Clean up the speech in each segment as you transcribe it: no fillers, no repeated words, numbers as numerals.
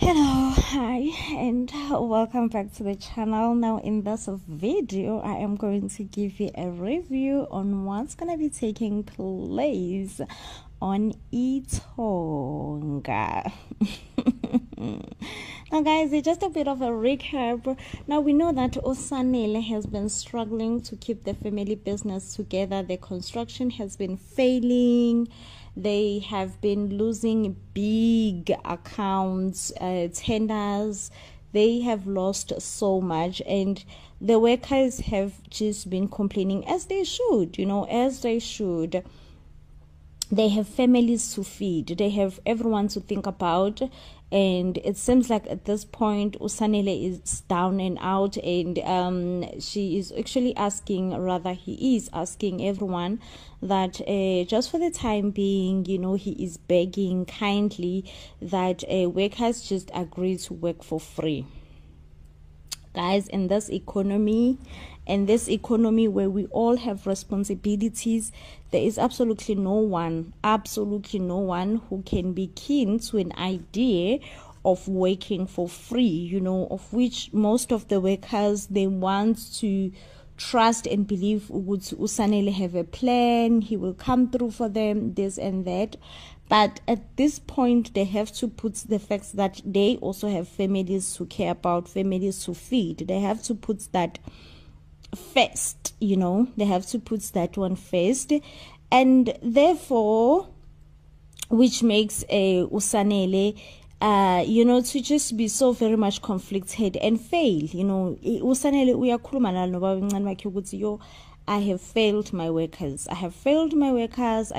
Hello, hi, and welcome back to the channel. Now in this video I am going to give you a review on what's gonna be taking place on iTonga. Now guys, it's just a bit of a recap. Now we know that Usanele has been struggling to keep the family business together. The construction has been failing. They have been losing big accounts, tenders. They have lost so much, and the workers have just been complaining, as they should, as they should. They have families to feed, they have everyone to think about, and it seems like at this point Usanele is down and out, and he is asking everyone that just for the time being, he is begging kindly that workers just agree to work for free. Guys, in this economy where we all have responsibilities, there is absolutely no one who can be keen to an idea of working for free, of which most of the workers, they want to trust and believe would Usanele have a plan, he will come through for them, this and that. But at this point, they have to put the facts that they also have families to care about, families to feed. They have to put that first, they have to put that one first. And therefore, which makes Usanele to just be so very much conflicted and fail. Usanele uyakhuluma la nobaba omncane wakhe ukuthi yo, I have failed my workers. I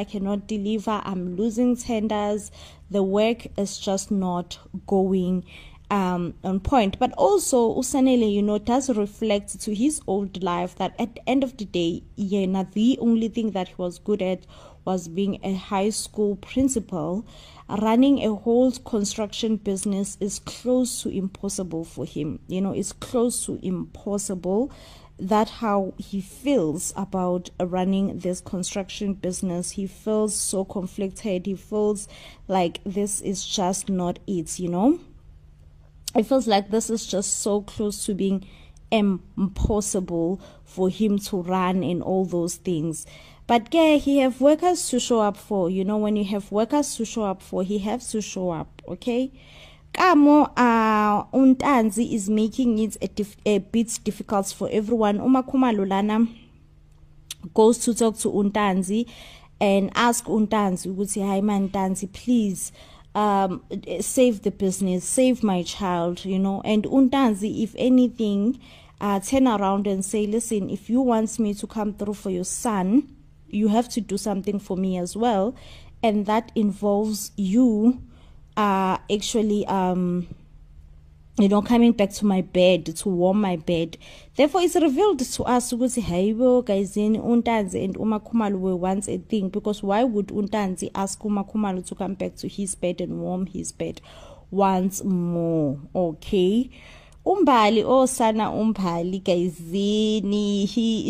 cannot deliver. I'm losing tenders. The work is just not going on point. But also Usanele, does reflect to his old life that at the end of the day, the only thing that he was good at was being a high school principal. Running a whole construction business is close to impossible for him. It's close to impossible. That's how he feels about running this construction business. He feels so conflicted. He feels like this is just not it, It feels like this is just so close to being impossible for him to run and all those things. But he have workers to show up for. When you have workers to show up for, he has to show up, okay? Kamo Untanzi is making it a bit difficult for everyone. Khumalo lana goes to talk to Untanzi and ask Untanzi, would say, "Hi man, Untanzi, please save the business, save my child," And Untanzi, if anything, turn around and say, "Listen, if you want me to come through for your son, you have to do something for me as well, and that involves you actually coming back to my bed to warm my bed." Therefore, it's revealed to us ukuthi hayibo guys, Untanzi and Khumalo were once a thing, because why would Untanzi ask Khumalo to come back to his bed and warm his bed once more? Okay. Umbali guys,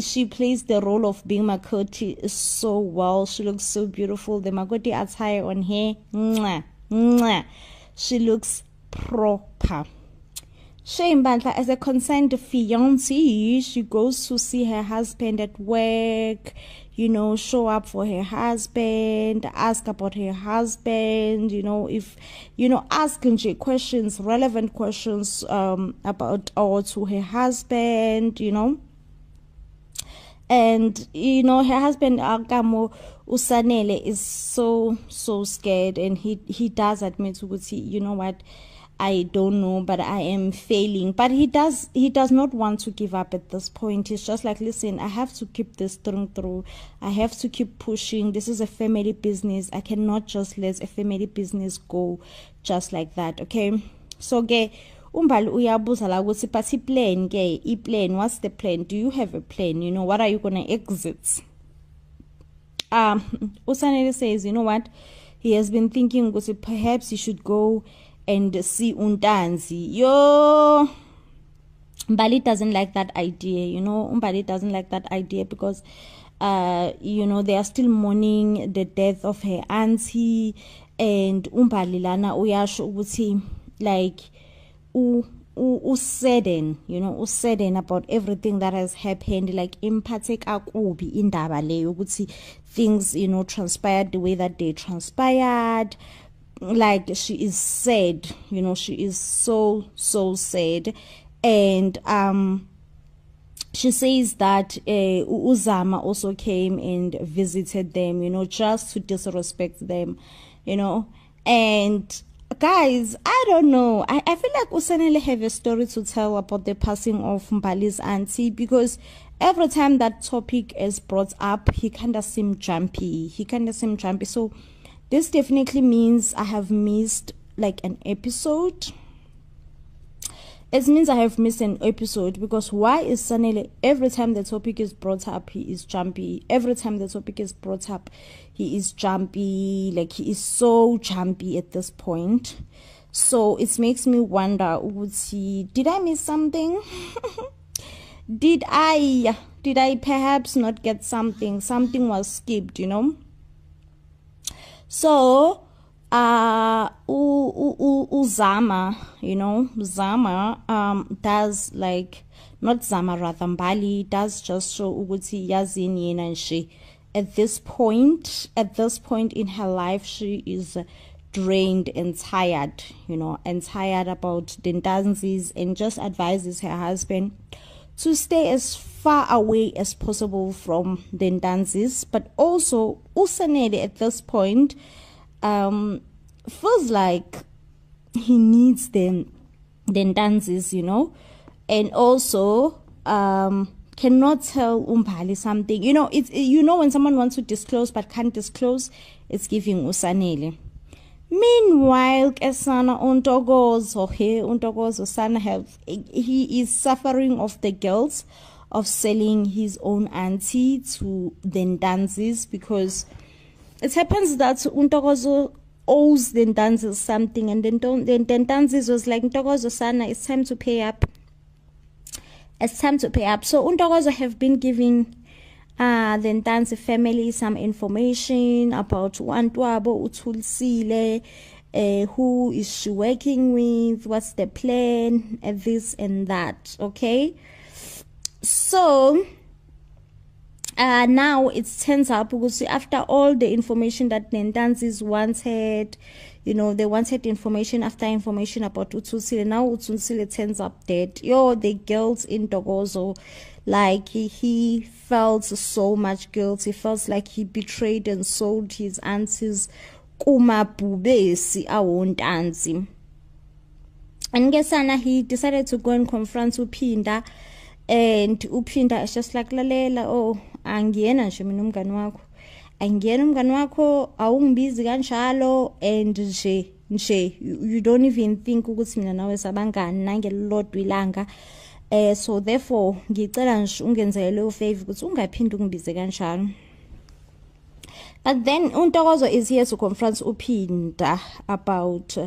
she plays the role of being Makoti so well. She looks so beautiful. The Makoti attire on her, mwah, mwah. She looks proper. Shane Bantla, as a concerned fiancé, she goes to see her husband at work, show up for her husband, ask about her husband, asking questions, relevant questions about or to her husband, And her husband Akamo Usanele is so scared, and he does admit to you know what, I don't know, but I am failing. But he does not want to give up at this point. He's just like, listen, I have to keep this through. I have to keep pushing. This is a family business. I cannot just let a family business go just like that, okay? So Umbali uyabuza la ukuthi but plan, what's the plan? Do you have a plan? What are you gonna exit? Usanele says, you know what? He has been thinking ukuthi perhaps he should go and see Untanzi. Yo, Mbali doesn't like that idea, Mbali doesn't like that idea because they are still mourning the death of her auntie, and Umbali lana uyasho ukuthi like sadden, you know, sadden about everything that has happened, like impathe kakubi indaba leyo ukuthi things, you know, transpired the way that they transpired. Like she is sad, you know, she is so sad. And she says that Uzama also came and visited them, you know, just to disrespect them, you know. And guys, I don't know, I feel like Usanele have a story to tell about the passing of Mbali's auntie, because every time that topic is brought up, he kind of seemed jumpy. So this definitely means I have missed like an episode. It means I have missed an episode, because why is Sanele, every time the topic is brought up, he is jumpy. Every time the topic is brought up, he is jumpy. Like, he is so jumpy at this point. So it makes me wonder, did I miss something? Did I perhaps not get something? Something was skipped, you know? So Uzama, you know, Zama does, like, not Zama, rather Mbali does just show ukuthi yazini yena nje at this point in her life, she is drained and tired, you know, and tired about the dances, and just advises her husband to stay as far away as possible from the dances. But also Usanele at this point feels like he needs the dances, you know, and also cannot tell Mbali something, you know. It's, you know, when someone wants to disclose but can't disclose, it's giving Usanele. Meanwhile, Kesana Untogozo Sana he is suffering of the guilt of selling his own auntie to the dances, because it happens that Untogozo owes the dances something, and then dances was like, Ntogozo Sana, it's time to pay up. It's time to pay up. So Untogozo have been giving the dance family some information about Wantwabo Utulsile, who is she working with, what's the plan, and this and that. Okay, so now it turns up, because after all the information that Nendanzis wanted, you know, they wanted information after information about Utulsile. Now Utulsile turns up dead. The guilt in Ntogozo, like he felt so much guilt. He felt like he betrayed and sold his aunties kumabhubesi awontanzi. And Gesana, he decided to go and confront Upinda, and Upinda is just like, lalela, oh, angiyena nje mina umngani wakho, angiyena umngani wakho, awungibizi kanjalo, and nje you don't even think ukuthi mina nawe sabangani nangelilodwa ilanga. So therefore ngicela nje ungenzele leyo favor ukuthi ungaphindi ungibize kanjalo. But then Untogozo is here to confront Upinda about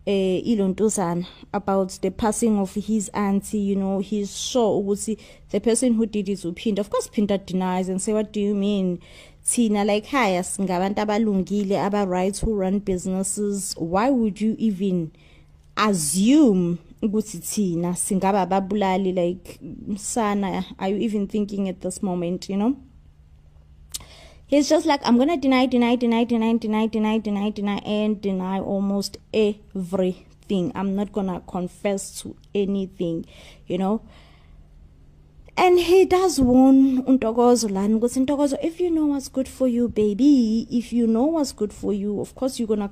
Ilontuzana, about the passing of his auntie. You know, he's sure ukuthi the person who did it is Upinda. Of course Pinda denies and say, what do you mean? Tina, like, haya singabantu abalungile, aba rights, who run businesses. Why would you even assume ukuthi Tina singaba babulali? Like, Sana, are you even thinking at this moment, you know? He's just like, I'm gonna deny, and deny almost everything. I'm not gonna confess to anything, you know. And he does warn Untogozo lan, because Ntogozo, if you know what's good for you, baby, if you know what's good for you, of course you're gonna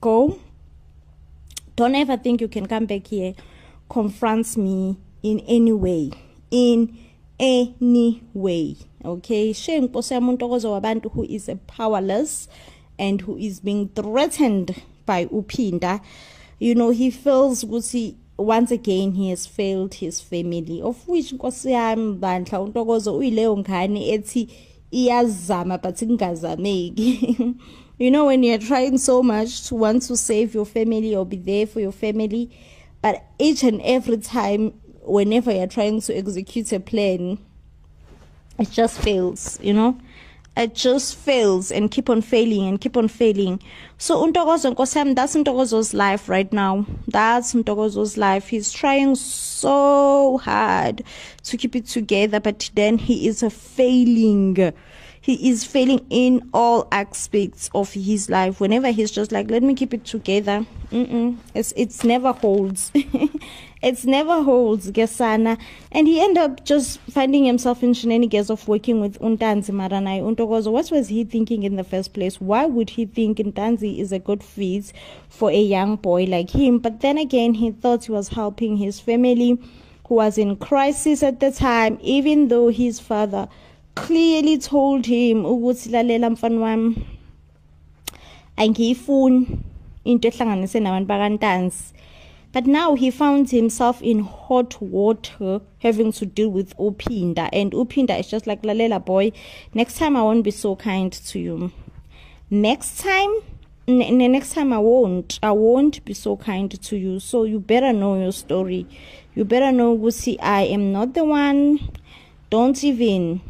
go. Don't ever think you can come back here, confront me in any way. Okay, shame Ntogozo wabantu who is powerless and who is being threatened by Upinda. You know, he feels once again he has failed his family, of which Nkosi yami bandla Untogozo uyileyo ngane ethi iyazama but ingazameki. You know, when you're trying so much to want to save your family or be there for your family, but each and every time, whenever you're trying to execute a plan, it just fails, you know. it just fails and keep on failing and keep on failing. So Ntokozo Nkosam, that's Ntokozo's life right now. That's Ntokozo's life. He's trying so hard to keep it together, but then he is failing. He is failing in all aspects of his life. Whenever he's just like, let me keep it together, it's never holds. It's never holds, Gesana. And he ended up just finding himself in shenanigans of working with Untanzi Maranai. Ntokozo, what was he thinking in the first place? Why would he think Ntanzi is a good fit for a young boy like him? But then again, he thought he was helping his family, who was in crisis at the time, even though his father clearly told him ukuthi lalela mfana wami angiyifuni into ehlanganise nabantu bakaNtanzi. But now he found himself in hot water having to deal with Uphinda, and Uphinda is just like, lalela boy, next time I won't be so kind to you. Next time I won't be so kind to you. So you better know your story. You better know ukuthi I am not the one. Don't even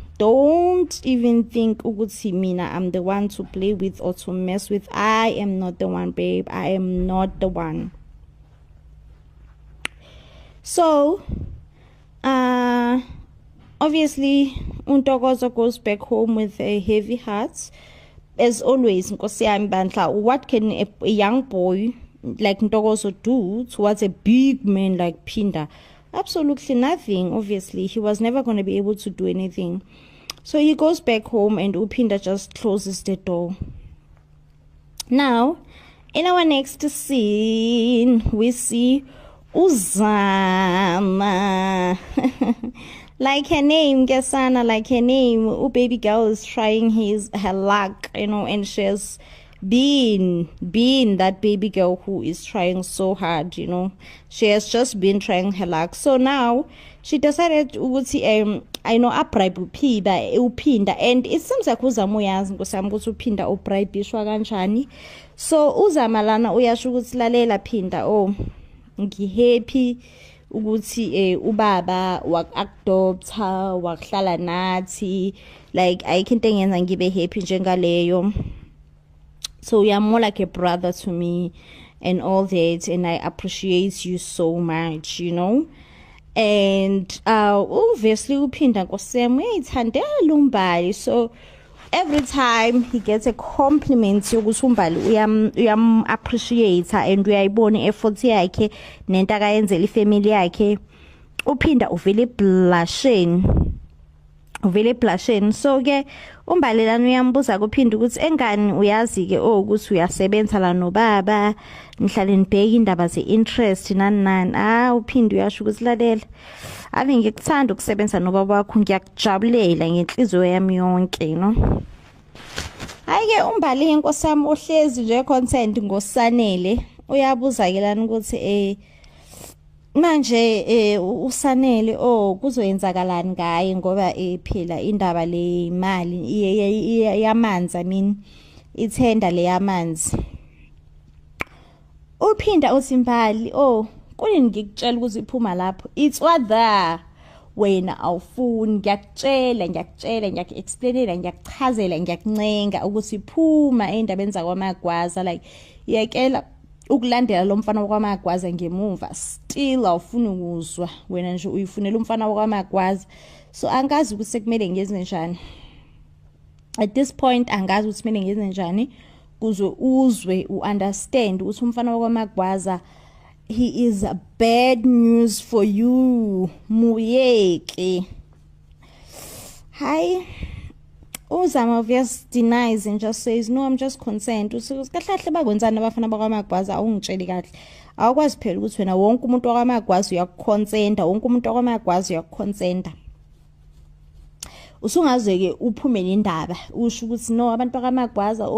think ukuthi mina I'm the one to play with or to mess with. I am not the one, babe. I am not the one. So obviously Ntokozo goes back home with a heavy heart. As always, Nkosi yami Bandla, what can a young boy like Ntokozo do towards a big man like Phinda? Absolutely nothing. Obviously, he was never going to be able to do anything. So he goes back home and Uphinda just closes the door. Now, in our next scene, we see Uzama. Like her name, Gesana, like her name, baby girl is trying her luck, and she has been that baby girl who is trying so hard, She has just been trying her luck. So now she decided to upribe Uphinda, and it seems like Uzama uyazi Nkosami ukuthi Uphinda ubribishwa kanjani. So Uzama lana uyasho ukuthi lalela Phinda, ngihappy ukuthi ubaba wak-adopta wakuhlala nathi, like ayikho into engenza ngibe happy njengaleyo. So you're more like a brother to me and all that, and I appreciate you so much, And obviously Uphinda Nkosami uyayithandela uMbali, so every time he gets a compliment yokuthi uMbali uyam appreciate and uyayibona effort yakhe nento akayenzela ifamily yakhe, Uphinda uvele blushing. So ke uMbali lana uyambuza kuPhinda ukuthi engani uyazi ke ukuthi uyasebenza la nobaba nihlale nibheka indaba ze-interest nani. Uphinda uyasho ukuthi lalela, ave ngikuthanda ukusebenza nobaba wakho, ngiyakujabulela ngenhliziyo yami yonke, Hayi ke uMbali Nkosami ohlezi nje content ngoSanele uyabuza ke lana ukuthi manje uSanele kuzoyenzakalani ngaye ngoba phela indaba le imali yamanzi, ithenda le yamanzi. Uphinda uthi Mbali kuni ngikutshela ukuthi iphuma lapho, it's what there wena awufuni, ngiyakutshela ngiyaku-explainela, ngiyakuchazela, ngiyakuncenga ukuthi iphuma endabeni zakwaMagwaza, like yekela ukulandela lo mfana wakwaMagwaza ngemuva, still awufuni ukuzwa wena nje uyifunela umfana wakwaMagwaza. So angazi ukuthi sekumele ngenze njani at this point, angazi ukuthi kumele ngenze njani kuze uzwe understand ukuthi umfana wakwaMagwaza, he is a bad news for you, muyeke. Hi. Uzama obviously denies and just says, no, I'm just concerned. Kahle bakwenzana abafana bakwaMagwaza, awungitsheli kahle. Awukwazi phela ukuthi wena wonke umuntu wakwaMagwaza uyakukonsenta, wonke umuntu wakwaMagwaza uyakukonsenta. Usungazeke uphume nendaba usho ukuthi no, abantu bakwaMagwaza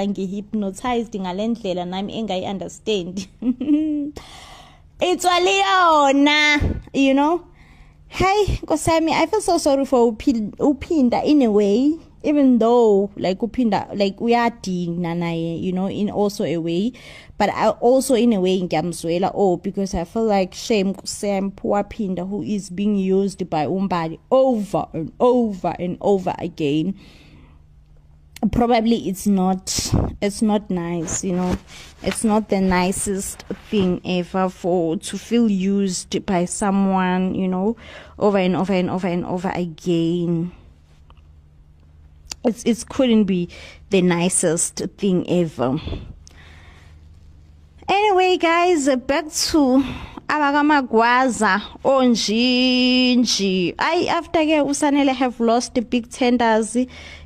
ngihypnotized ngalendlela nami engayi-understand. It's Leona, Hey, Nkosami, I feel so sorry for Uphinda in a way. even though like upinda like uyadinga naye, you know, in also a way, but I also in a way ngiyamzwela, oh, because I feel like shame Sam Puapinda, who is being used by Umbali over and over and over again. Probably it's not nice, you know. It's not the nicest thing ever to feel used by someone, you know, over and over and over and over again. It couldn't be the nicest thing ever. Anyway, guys, back to abakamagwaza onjinji. After ke uSanele have lost the big tenders,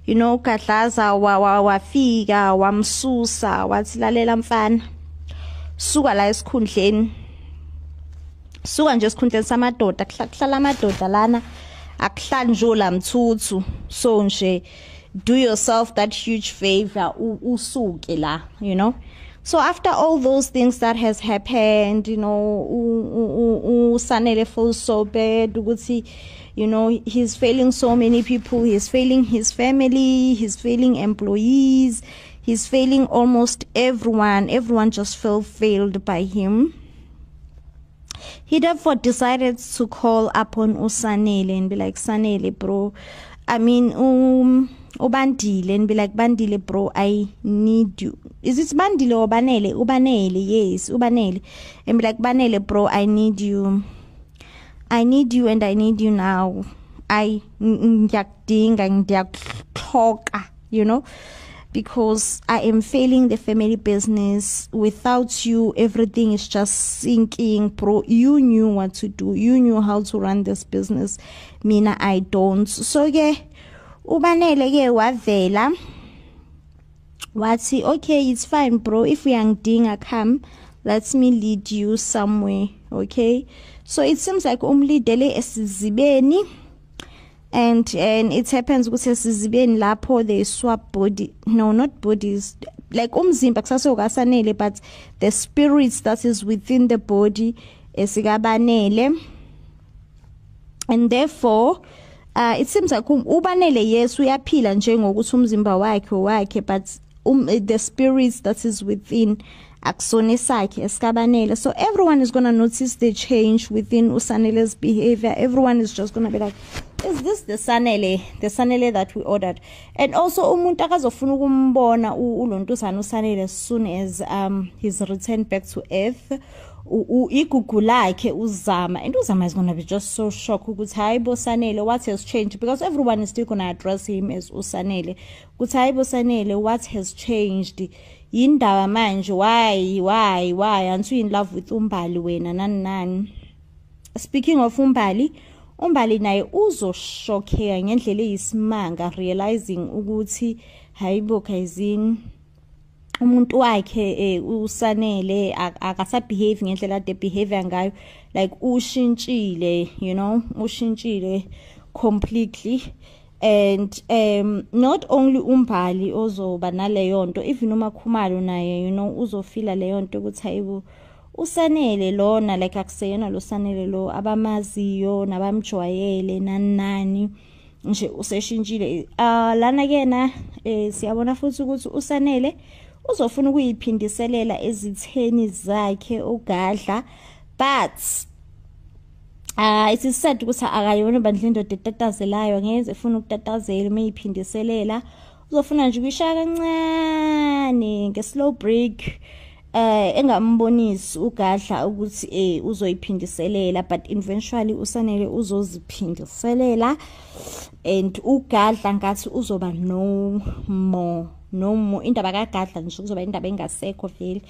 you know, Katlaza wafika wamsusa wathi lalela mfana, suka la esikhundleni, suka nje esikhundleni samadoda, kuhlala amadoda lana akuhlanjula mthuthu, so nje do yourself that huge favor usuke la, you know. So after all those things that has happened, you know, Sanele feels so bad. You know, he's failing so many people. He's failing his family. He's failing employees. He's failing almost everyone. Everyone just felt failed by him. He therefore decided to call upon Usanele and be like, Sanele, bro, I mean, Ubandile, and be like, Bandile, bro, I need you. Is it Bandile or Banele? Ubanele, yes, Ubanele. And be like, Banele, bro, I need you. I need you and I need you now. You know, because I am failing the family business. Without you, everything is just sinking, bro. You knew what to do. You knew how to run this business. Mina, I don't. So, yeah, Ubanele ke wavela. Wathi, okay, it's fine, bro. If we are dinga come, let me lead you somewhere, okay? So it seems like umlidele esizibeni, and it happens with esizibeni lapho they swap body. No, not bodies. Like umzimba kusaso kasanele, but the spirits that is within the body esikabanele, and therefore it seems like ubanele yes uyaphila njengokuthi umzimba wakhe but the spirits that is within akusone sakhe esikabanele. So everyone is going to notice the change within uSanele's behavior. Everyone is just going to be like, is this the Sanele that we ordered? And also umuntu akazofuna ukumbona ulontuzana uSanele as soon as he's returned back to earth. Igugu lakhe uzama, and uzama is going to be just so shocked ukuthi hayibo Sanele, what has changed? Because everyone is still going to address him as uSanele. Ukuthi hayibo Sanele, what has changed? Yindaba manje, why aren't you in love with Umbali wena nani? Speaking of Umbali naye uzoshockeka ngendlela eyisimanga, realizing ukuthi hayibo kayizini umuntu wakhe uSanele akasabehave ngendlela ade behavior ngayo, like ushintshile, you know, ushintshile completely. And not only Umbali ozoba naleyo nto, even uMakhumalo naye, you know, uzofila leyo nto ukuthi hayibo uSanele lona, like akuseyena lo Sanele lo abamaziyo nabamjwayele nani nje useshintshile. Lana kena siyabona futhi ukuthi uSanele uzofuna ukuyiphindiselela ezitheni zakhe ugadla, but it is said ukuthi akayona bandla indoda etatazelayo, ngeze efuna ukutatazela mayiphindiselela, uzofuna nje ukuyishaya kancane nge-slow break, engambonisi ugadla ukuthi uzoyiphindiselela, but eventually uSanele uzoziphindiselela, and ugadla ngathi uzoba no more. Indaba kagadla nje kuzoba indaba engasekho vele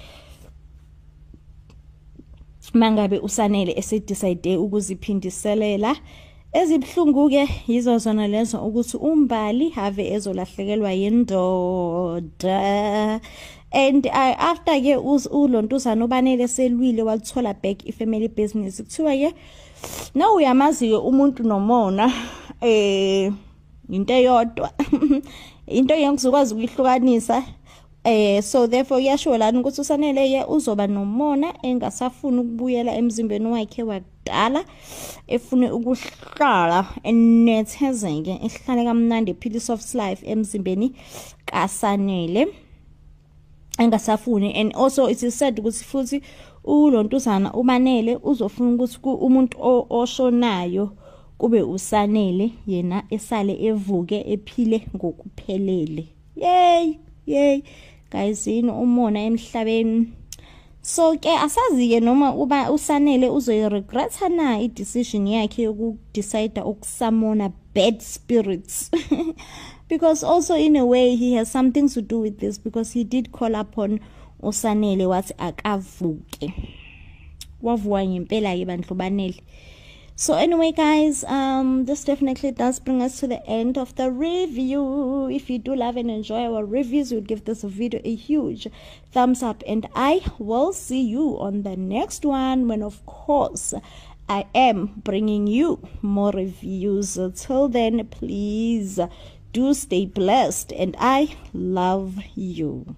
mangabe uSanele esedecide ukuziphindiselela. Ezibhlungu ke yizo zona lezo ukuthi Umbali have ezolahlekelwa yindoda. And after ke ulontuzana ubanele selwile walithola back ifamily business, kuthiwa ke now uyamazi umuntu nomona into eyodwa into engizokwazi ukuyihlukanisa. So therefore yasho lana ukuthi uSanele ye uzoba nomona engasafuna ukubuyela emzimbeni wakhe kudala efune ukuhlala enethezeke ehlale kamnandi ephile soft life emzimbeni kaSanele engasafuni. And also it is said ukuthi futhi ulontuzana uManele uzofuna ukuthi umuntu oshonayo kube uSanele yena esale evuke ephile ngokuphelele. Yay guys, umona emhlabeni. So ke asazi ke noma uba uSanele uzoyiregreta na i-decision yakhe yokudecide ukusamona bad spirits. Because also in a way he has something to do with this, because he did call upon uSanele wathi akavuke. Wavuka ngempela ke bandlu banele. So anyway guys, this definitely does bring us to the end of the review. If you do love and enjoy our reviews, we'll give this video a huge thumbs up, and I will see you on the next one, when of course I am bringing you more reviews. Till then, please do stay blessed, and I love you.